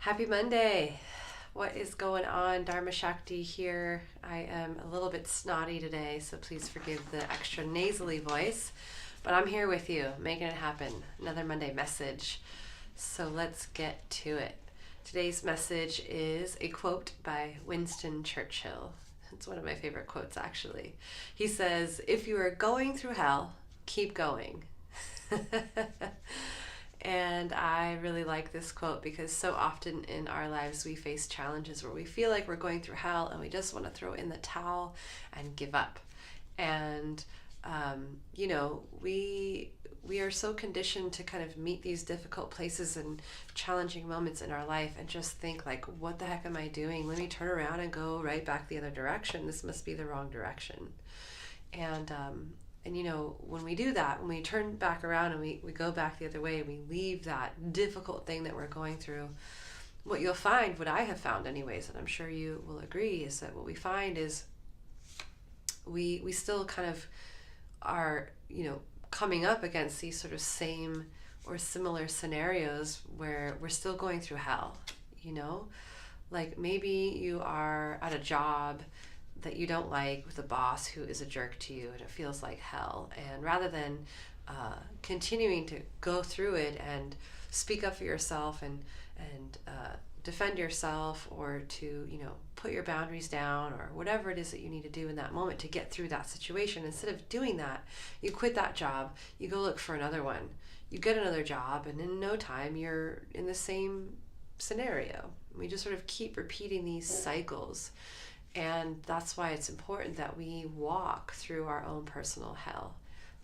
Happy Monday. What is going on? Dharma Shakti here. I am a little bit snotty today, so please forgive the extra nasally voice. But I'm here with you, making it happen. Another Monday message. So let's get to it. Today's message is a quote by Winston Churchill. It's one of my favorite quotes, actually. He says, "If you are going through hell, keep going." And I really like this quote because so often in our lives we face challenges where we feel like we're going through hell and we just want to throw in the towel and give up. And we are so conditioned to kind of meet these difficult places and challenging moments in our life and just think like, what the heck am I doing? Let me turn around and go right back the other direction. This must be the wrong direction. And when we do that, when we turn back around and we go back the other way, we leave that difficult thing that we're going through, what you'll find, what I have found anyways, and I'm sure you will agree, is that what we find is we still kind of are, coming up against these sort of same or similar scenarios where we're still going through hell, Like maybe you are at a job that you don't like with a boss who is a jerk to you and it feels like hell, and rather than continuing to go through it and speak up for yourself and defend yourself, or to put your boundaries down, or whatever it is that you need to do in that moment to get through that situation, instead of doing that, you quit that job, you go look for another one, you get another job, and in no time you're in the same scenario. We just sort of keep repeating these cycles. And that's why it's important that we walk through our own personal hell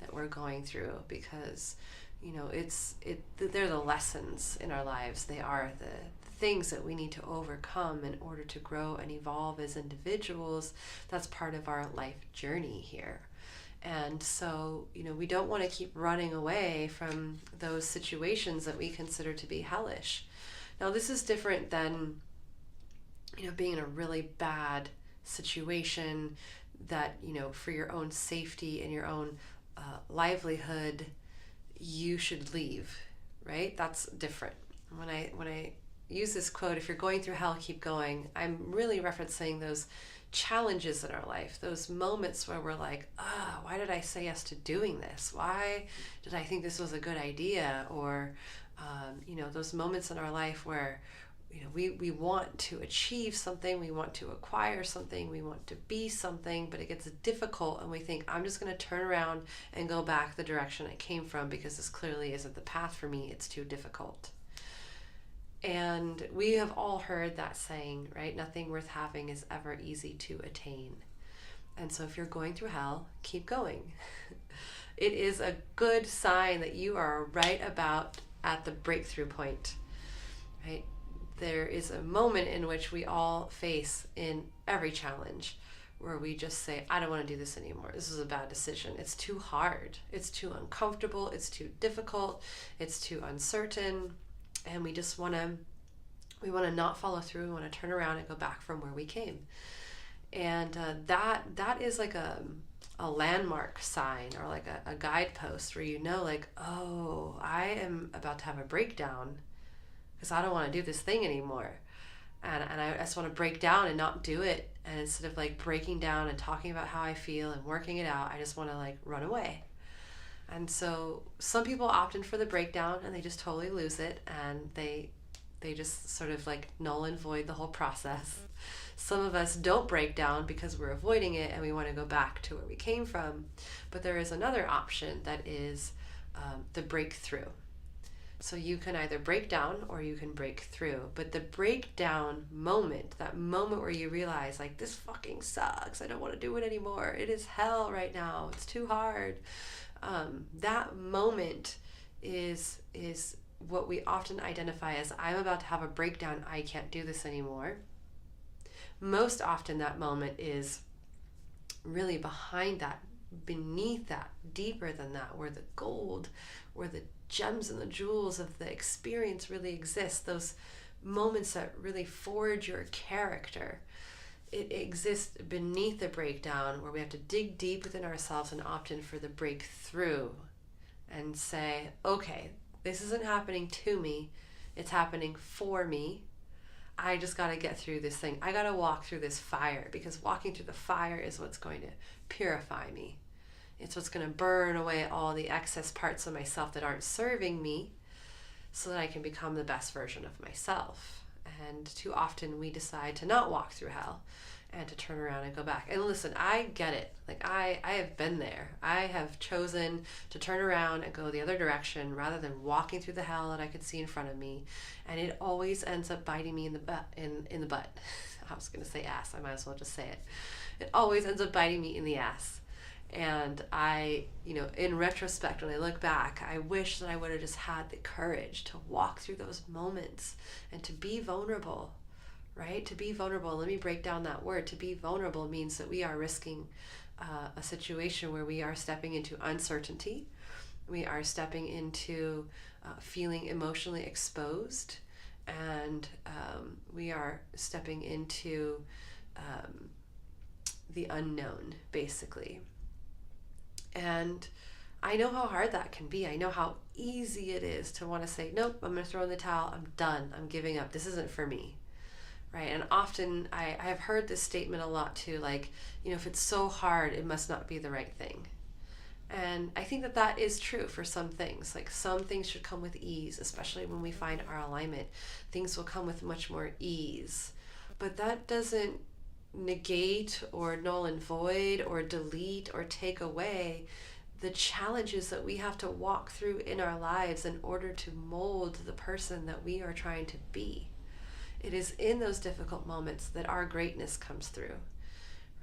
that we're going through, because they're the lessons in our lives. They are the things that we need to overcome in order to grow and evolve as individuals. That's part of our life journey here. And so, we don't want to keep running away from those situations that we consider to be hellish. Now, this is different than being in a really bad situation that, for your own safety and your own livelihood, you should leave, right? That's different. When I use this quote, "If you're going through hell, keep going," I'm really referencing those challenges in our life, those moments where we're like, why did I say yes to doing this? Why did I think this was a good idea? Or, those moments in our life where we want to achieve something, we want to acquire something, we want to be something, but it gets difficult and we think, I'm just going to turn around and go back the direction I came from because this clearly isn't the path for me, it's too difficult. And we have all heard that saying, right? Nothing worth having is ever easy to attain. And so if you're going through hell, keep going. It is a good sign that you are right about at the breakthrough point, right? There is a moment in which we all face in every challenge where we just say, I don't want to do this anymore. This is a bad decision. It's too hard. It's too uncomfortable. It's too difficult. It's too uncertain. And we just want to not follow through. We want to turn around and go back from where we came. And that is like a landmark sign, or like a guidepost where like, oh, I am about to have a breakdown, because I don't want to do this thing anymore. And I just want to break down and not do it. And instead of like breaking down and talking about how I feel and working it out, I just want to like run away. And so some people opt in for the breakdown and they just totally lose it, and they just sort of like null and void the whole process. Some of us don't break down because we're avoiding it and we want to go back to where we came from. But there is another option that is the breakthrough. So you can either break down or you can break through. But the breakdown moment, that moment where you realize like, this fucking sucks, I don't want to do it anymore, it is hell right now, it's too hard. That moment is what we often identify as, I'm about to have a breakdown, I can't do this anymore. Most often that moment is really behind that, beneath that, deeper than that, where the gold, where the gems and the jewels of the experience really exist. Those moments that really forge your character. It exists beneath the breakdown, where we have to dig deep within ourselves and opt in for the breakthrough and say, okay, this isn't happening to me, it's happening for me. I just got to get through this thing. I got to walk through this fire, because walking through the fire is what's going to purify me. It's what's going to burn away all the excess parts of myself that aren't serving me, so that I can become the best version of myself. And too often we decide to not walk through hell and to turn around and go back. And listen, I get it. Like I have been there. I have chosen to turn around and go the other direction rather than walking through the hell that I could see in front of me. And it always ends up biting me in the butt. In the butt. I was going to say ass. I might as well just say it. It always ends up biting me in the ass. And I, in retrospect, when I look back, I wish that I would have just had the courage to walk through those moments and to be vulnerable, right? To be vulnerable. Let me break down that word. To be vulnerable means that we are risking a situation where we are stepping into uncertainty. We are stepping into feeling emotionally exposed, and we are stepping into the unknown, basically. And I know how hard that can be. I know how easy it is to want to say, nope, I'm going to throw in the towel. I'm done. I'm giving up. This isn't for me. Right? And often I have heard this statement a lot too, like, if it's so hard, it must not be the right thing. And I think that that is true for some things. Like some things should come with ease, especially when we find our alignment. Things will come with much more ease. But that doesn't negate or null and void or delete or take away the challenges that we have to walk through in our lives in order to mold the person that we are trying to be. It is in those difficult moments that our greatness comes through,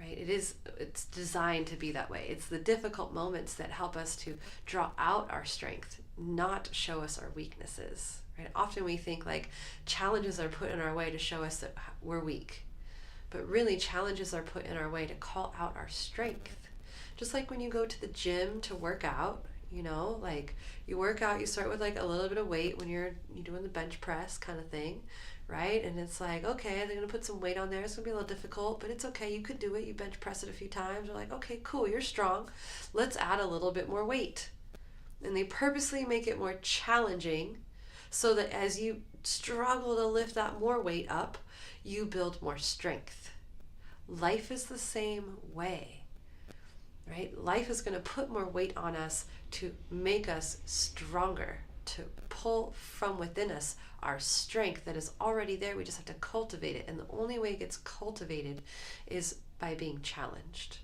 right? It's designed to be that way. It's the difficult moments that help us to draw out our strength, not show us our weaknesses, right? Often we think like challenges are put in our way to show us that we're weak. But really, challenges are put in our way to call out our strength. Just like when you go to the gym to work out, like you work out, you start with like a little bit of weight when you're doing the bench press kind of thing, right? And it's like, okay, they're going to put some weight on there. It's going to be a little difficult, but it's okay. You could do it. You bench press it a few times. You're like, okay, cool. You're strong. Let's add a little bit more weight. And they purposely make it more challenging so that as you struggle to lift that more weight up, you build more strength. Life is the same way, right? Life is going to put more weight on us to make us stronger, to pull from within us our strength that is already there. We just have to cultivate it. And the only way it gets cultivated is by being challenged.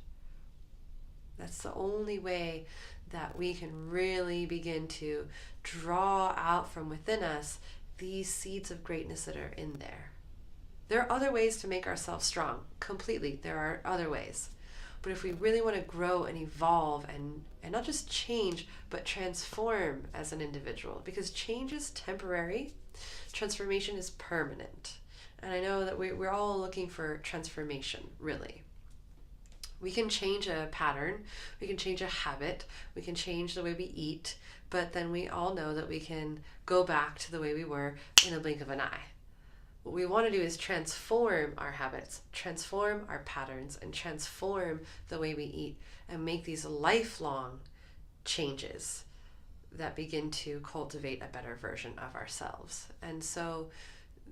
That's the only way that we can really begin to draw out from within us these seeds of greatness that are in there. There are other ways to make ourselves strong, completely. There are other ways. But if we really want to grow and evolve and not just change, but transform as an individual, because change is temporary, transformation is permanent. And I know that we're all looking for transformation, really. We can change a pattern, we can change a habit, we can change the way we eat, but then we all know that we can go back to the way we were in a blink of an eye. What we want to do is transform our habits, transform our patterns, and transform the way we eat, and make these lifelong changes that begin to cultivate a better version of ourselves. And so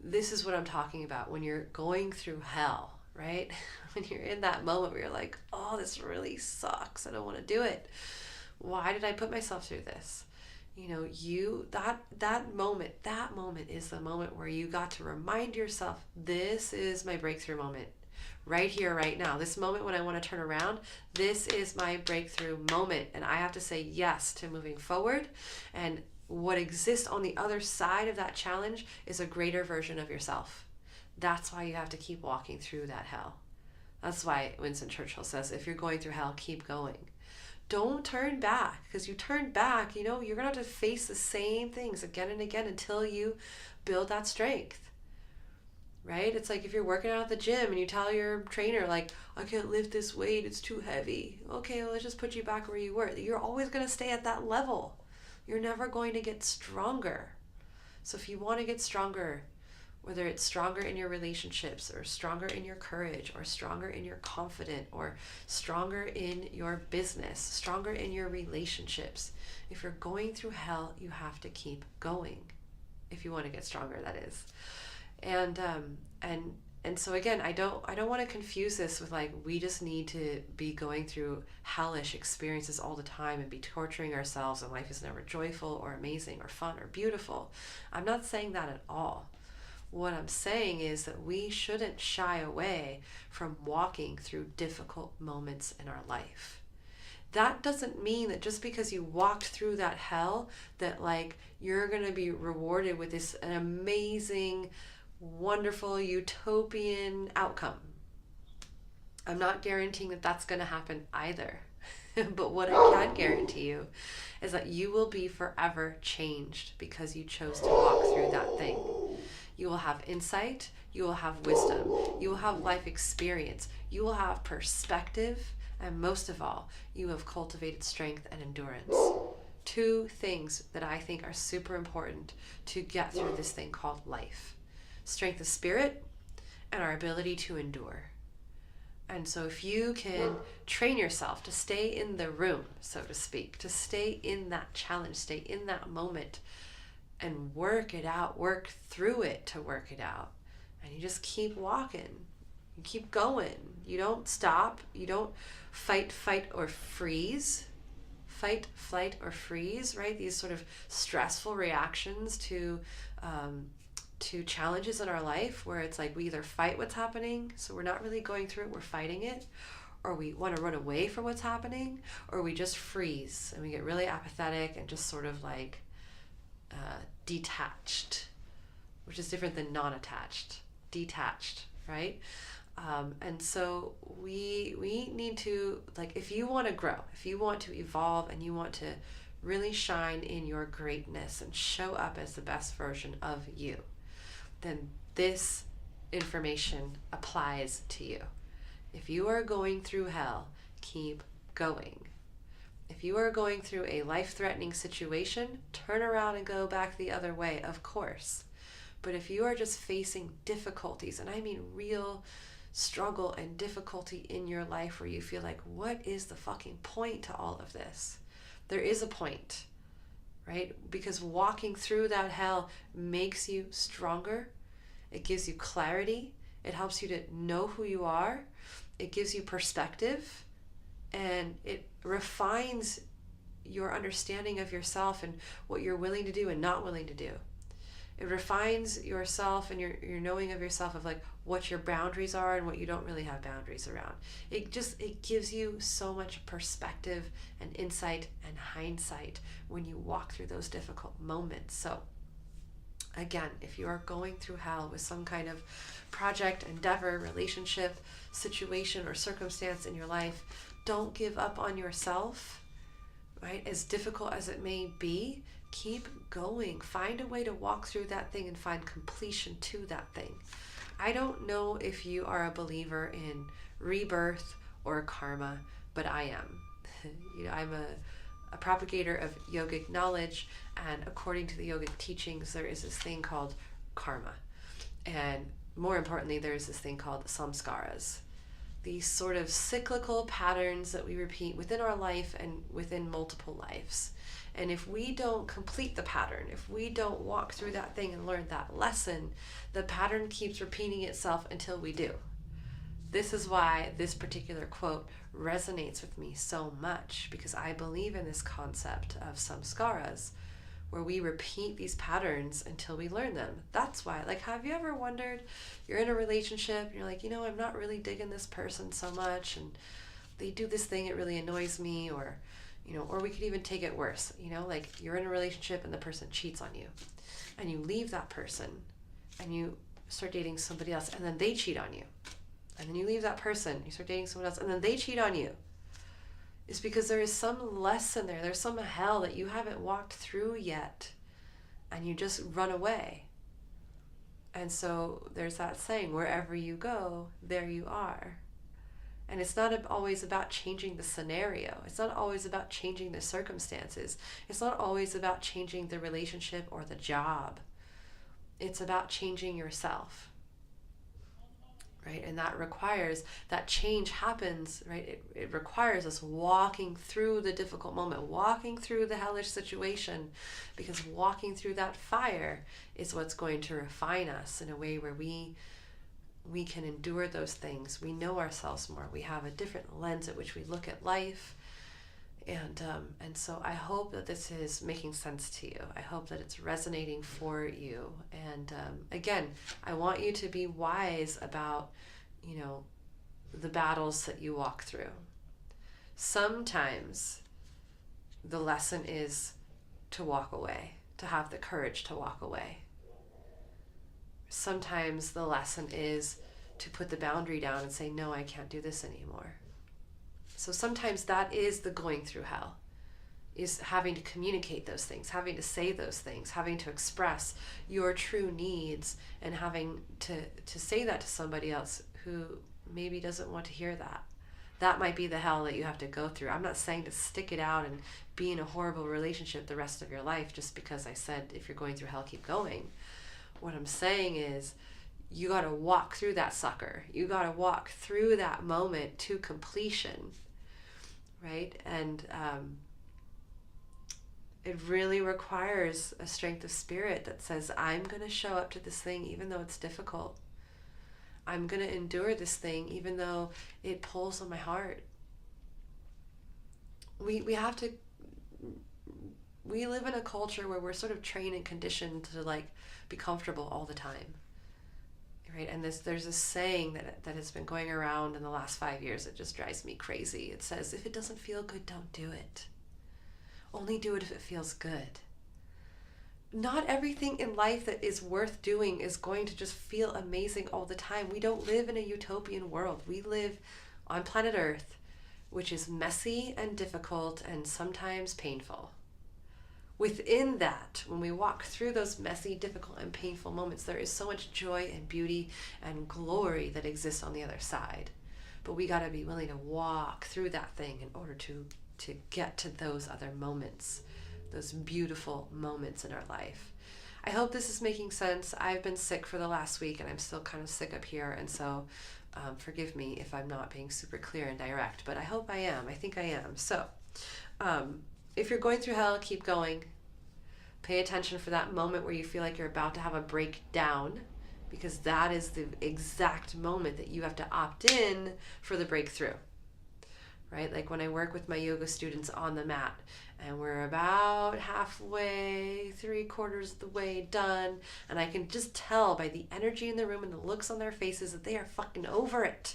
this is what I'm talking about when you're going through hell, right? When you're in that moment where you're like, oh, this really sucks. I don't want to do it. Why did I put myself through this? That moment is the moment where you got to remind yourself, this is my breakthrough moment right here, right now. This moment when I want to turn around, this is my breakthrough moment. And I have to say yes to moving forward. And what exists on the other side of that challenge is a greater version of yourself. That's why you have to keep walking through that hell. That's why Winston Churchill says, if you're going through hell, keep going. Don't turn back, because you turn back, you're going to have to face the same things again and again until you build that strength, right? It's like if you're working out at the gym and you tell your trainer, like, I can't lift this weight, it's too heavy. Okay, well, let's just put you back where you were. You're always going to stay at that level. You're never going to get stronger. So if you want to get stronger, whether it's stronger in your relationships or stronger in your courage or stronger in your confidence or stronger in your business, stronger in your relationships, if you're going through hell, you have to keep going. If you want to get stronger, that is. And so again, I don't want to confuse this with like we just need to be going through hellish experiences all the time and be torturing ourselves and life is never joyful or amazing or fun or beautiful. I'm not saying that at all. What I'm saying is that we shouldn't shy away from walking through difficult moments in our life. That doesn't mean that just because you walked through that hell that like you're going to be rewarded with this an amazing, wonderful, utopian outcome. I'm not guaranteeing that that's going to happen either. But what I can guarantee you is that you will be forever changed because you chose to walk through that thing. You will have insight, you will have wisdom, you will have life experience, you will have perspective, and most of all, you have cultivated strength and endurance. Two things that I think are super important to get through this thing called life: strength of spirit and our ability to endure. And so if you can train yourself to stay in the room, so to speak, to stay in that challenge, stay in that moment and work it out, work through it to work it out. And you just keep walking, you keep going. You don't stop, you don't fight, or freeze. Fight, flight, or freeze, right? These sort of stressful reactions to challenges in our life where it's like we either fight what's happening, so we're not really going through it, we're fighting it, or we want to run away from what's happening, or we just freeze and we get really apathetic and just sort of like detached, which is different than non-attached. Detached, right? And so we need to, like, if you want to grow, if you want to evolve and you want to really shine in your greatness and show up as the best version of you, then this information applies to you. If you are going through hell, keep going. If you are going through a life-threatening situation, turn around and go back the other way, of course. But if you are just facing difficulties, and I mean real struggle and difficulty in your life where you feel like, what is the fucking point to all of this? There is a point, right? Because walking through that hell makes you stronger. It gives you clarity. It helps you to know who you are. It gives you perspective. And it refines your understanding of yourself and what you're willing to do and not willing to do. It refines yourself and your knowing of yourself, of like what your boundaries are and what you don't really have boundaries around. It gives you so much perspective and insight and hindsight when you walk through those difficult moments. So again, if you are going through hell with some kind of project, endeavor, relationship, situation, or circumstance in your life, don't give up on yourself, right? As difficult as it may be, keep going. Find a way to walk through that thing and find completion to that thing. I don't know if you are a believer in rebirth or karma, but I am. I'm a propagator of yogic knowledge, and according to the yogic teachings, there is this thing called karma. And more importantly, there's this thing called samskaras. These sort of cyclical patterns that we repeat within our life and within multiple lives. And if we don't complete the pattern, if we don't walk through that thing and learn that lesson, the pattern keeps repeating itself until we do. This is why this particular quote resonates with me so much, because I believe in this concept of samskaras, where we repeat these patterns until we learn them. That's why, like, have you ever wondered, you're in a relationship, and you're like, I'm not really digging this person so much, and they do this thing, it really annoys me, or we could even take it worse, like you're in a relationship and the person cheats on you, and you leave that person, and you start dating somebody else, and then they cheat on you, and then you leave that person, you start dating someone else, and then they cheat on you. It's because there is some lesson there. There's some hell that you haven't walked through yet, and you just run away. And so there's that saying, wherever you go, there you are. And it's not always about changing the scenario. It's not always about changing the circumstances. It's not always about changing the relationship or the job. It's about changing yourself. right? And that change happens, right? It requires us walking through the difficult moment, walking through the hellish situation, because walking through that fire is what's going to refine us in a way where we can endure those things. We know ourselves more. We have a different lens at which we look at life. And so I hope that this is making sense to you. I hope that it's resonating for you. And again, I want you to be wise about, the battles that you walk through. Sometimes the lesson is to walk away, to have the courage to walk away. Sometimes the lesson is to put the boundary down and say, no, I can't do this anymore. So sometimes that is the going through hell, is having to communicate those things, having to say those things, having to express your true needs, and having to say that to somebody else who maybe doesn't want to hear that. That might be the hell that you have to go through. I'm not saying to stick it out and be in a horrible relationship the rest of your life just because I said if you're going through hell, keep going. What I'm saying is you got to walk through that sucker. You got to walk through that moment to completion, right? And it really requires a strength of spirit that says, I'm going to show up to this thing even though it's difficult. I'm going to endure this thing even though it pulls on my heart. We live in a culture where we're sort of trained and conditioned to be comfortable all the time, right? And there's this saying that has been going around in the last 5 years that just drives me crazy. It says, if it doesn't feel good, don't do it. Only do it if it feels good. Not everything in life that is worth doing is going to just feel amazing all the time. We don't live in a utopian world. We live on planet Earth, which is messy and difficult and sometimes painful. Within that, when we walk through those messy, difficult, and painful moments, there is so much joy and beauty and glory that exists on the other side. But we got to be willing to walk through that thing in order to get to those other moments, those beautiful moments in our life. I hope this is making sense. I've been sick for the last week and I'm still kind of sick up here, and so forgive me if I'm not being super clear and direct, but I hope I am. I think I am. So if you're going through hell, keep going. Pay attention for that moment where you feel like you're about to have a breakdown, because that is the exact moment that you have to opt in for the breakthrough. Right? Like when I work with my yoga students on the mat and we're about halfway, 3/4 of the way done, and I can just tell by the energy in the room and the looks on their faces that they are fucking over it.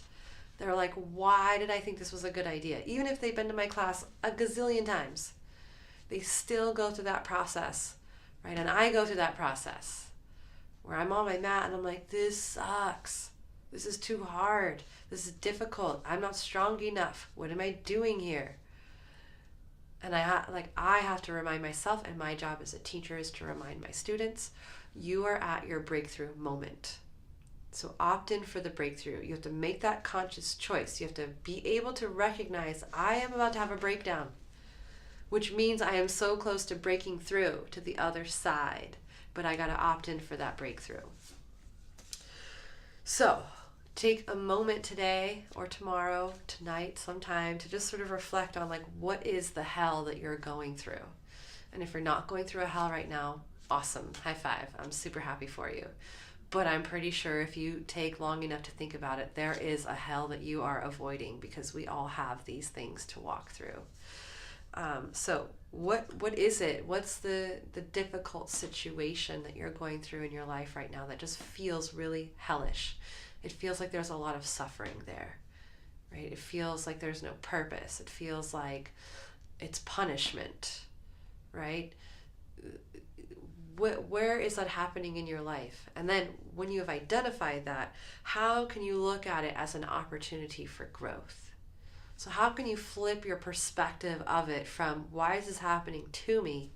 They're like, why did I think this was a good idea? Even if they've been to my class a gazillion times, they still go through that process, right? And I go through that process where I'm on my mat and I'm like, this sucks. This is too hard. This is difficult. I'm not strong enough. What am I doing here? And I have to remind myself, and my job as a teacher is to remind my students, you are at your breakthrough moment. So opt in for the breakthrough. You have to make that conscious choice. You have to be able to recognize, I am about to have a breakdown, which means I am so close to breaking through to the other side, but I got to opt in for that breakthrough. So take a moment today or tomorrow, tonight, sometime to just sort of reflect on what is the hell that you're going through. And if you're not going through a hell right now, awesome, high five. I'm super happy for you. But I'm pretty sure if you take long enough to think about it, there is a hell that you are avoiding, because we all have these things to walk through. So what is it? What's the difficult situation that you're going through in your life right now that just feels really hellish? It feels like there's a lot of suffering there, right? It feels like there's no purpose. It feels like it's punishment, right? Where is that happening in your life? And then when you have identified that, how can you look at it as an opportunity for growth? So how can you flip your perspective of it from, why is this happening to me?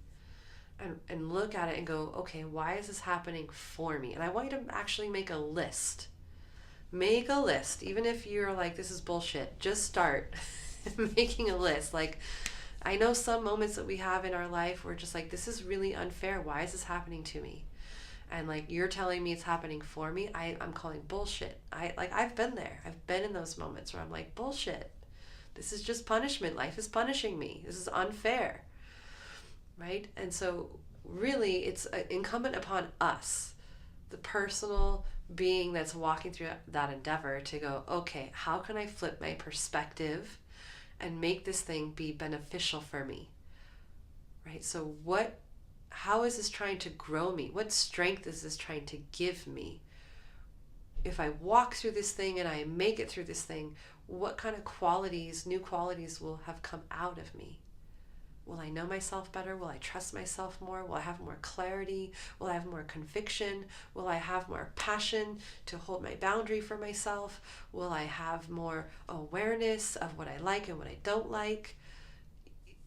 And look at it and go, okay, why is this happening for me? And I want you to actually make a list. Make a list. Even if you're like, this is bullshit, just start making a list. I know some moments that we have in our life where just this is really unfair. Why is this happening to me? and like you're telling me it's happening for me, I'm calling bullshit. I've been there. I've been in those moments where I'm like, bullshit. This is just punishment. Life is punishing me. This is unfair. Right? And so really it's incumbent upon us, the personal being that's walking through that endeavor, to go, okay, how can I flip my perspective and make this thing be beneficial for me? Right? So how is this trying to grow me? What strength is this trying to give me? If I walk through this thing and I make it through this thing, what kind of qualities, new qualities will have come out of me? Will I know myself better? Will I trust myself more? Will I have more clarity? Will I have more conviction? Will I have more passion to hold my boundary for myself? Will I have more awareness of what I like and what I don't like?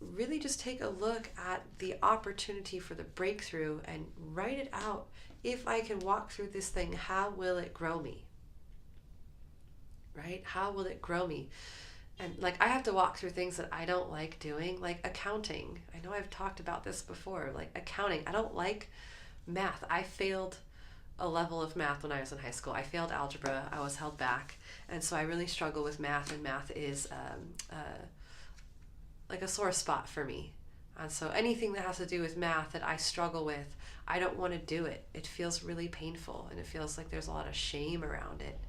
Really just take a look at the opportunity for the breakthrough and write it out. If I can walk through this thing, how will it grow me? Right? How will it grow me? And like I have to walk through things that I don't like doing, like accounting. I know I've talked about this before, like accounting. I don't like math. I failed a level of math when I was in high school. I failed algebra. I was held back. And so I really struggle with math, and math is like a sore spot for me. And so anything that has to do with math that I struggle with, I don't want to do it. It feels really painful, and it feels like there's a lot of shame around it.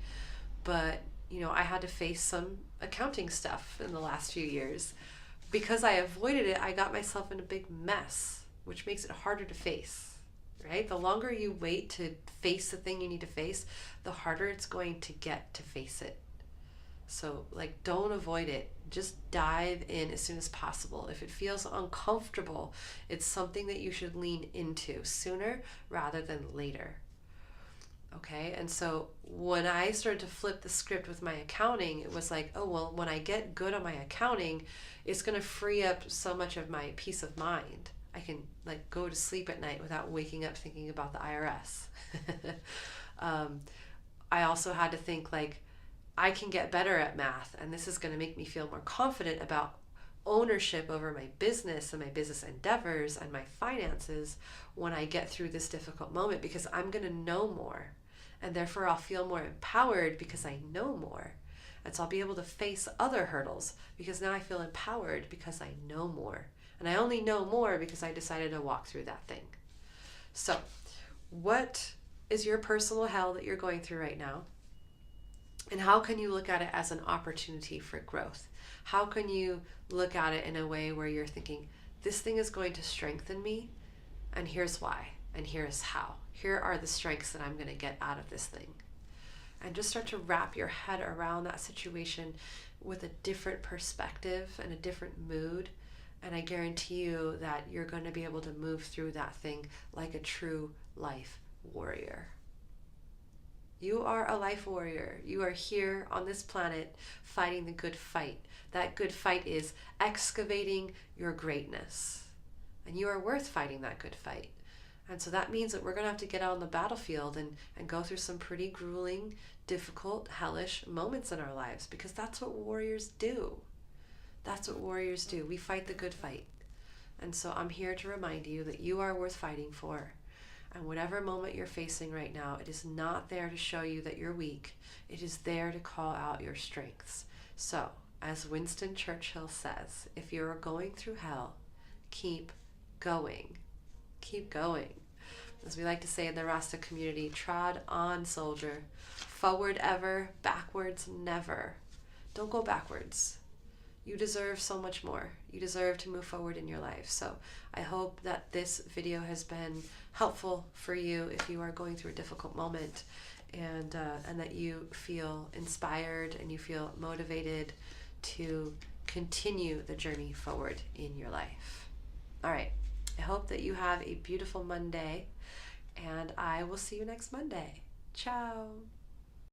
But, you know, I had to face some accounting stuff in the last few years. Because I avoided it, I got myself in a big mess, which makes it harder to face, right? The longer you wait to face the thing you need to face, the harder it's going to get to face it. So like, don't avoid it. Just dive in as soon as possible. If it feels uncomfortable, it's something that you should lean into sooner rather than later. Okay, and so when I started to flip the script with my accounting, it was like, oh, well, when I get good on my accounting, it's going to free up so much of my peace of mind. I can like go to sleep at night without waking up thinking about the IRS. I also had to think like, I can get better at math, and this is going to make me feel more confident about ownership over my business and my business endeavors and my finances when I get through this difficult moment, because I'm going to know more, and therefore I'll feel more empowered because I know more. And so I'll be able to face other hurdles because now I feel empowered because I know more. And I only know more because I decided to walk through that thing. So what is your personal hell that you're going through right now? And how can you look at it as an opportunity for growth? How can you look at it in a way where you're thinking, this thing is going to strengthen me, and here's why, and here's how. Here are the strengths that I'm going to get out of this thing. And just start to wrap your head around that situation with a different perspective and a different mood. And I guarantee you that you're going to be able to move through that thing like a true life warrior. You are a life warrior. You are here on this planet fighting the good fight. That good fight is excavating your greatness. And you are worth fighting that good fight. And so that means that we're going to have to get out on the battlefield and go through some pretty grueling, difficult, hellish moments in our lives, because that's what warriors do. That's what warriors do. We fight the good fight. And so I'm here to remind you that you are worth fighting for. And whatever moment you're facing right now, it is not there to show you that you're weak. It is there to call out your strengths. So, as Winston Churchill says, if you're going through hell, keep going. Keep going. As we like to say in the Rasta community, trod on, soldier. Forward ever, backwards never. Don't go backwards. You deserve so much more. You deserve to move forward in your life. So I hope that this video has been helpful for you if you are going through a difficult moment, and that you feel inspired and you feel motivated to continue the journey forward in your life. All right. I hope that you have a beautiful Monday, and I will see you next Monday. Ciao.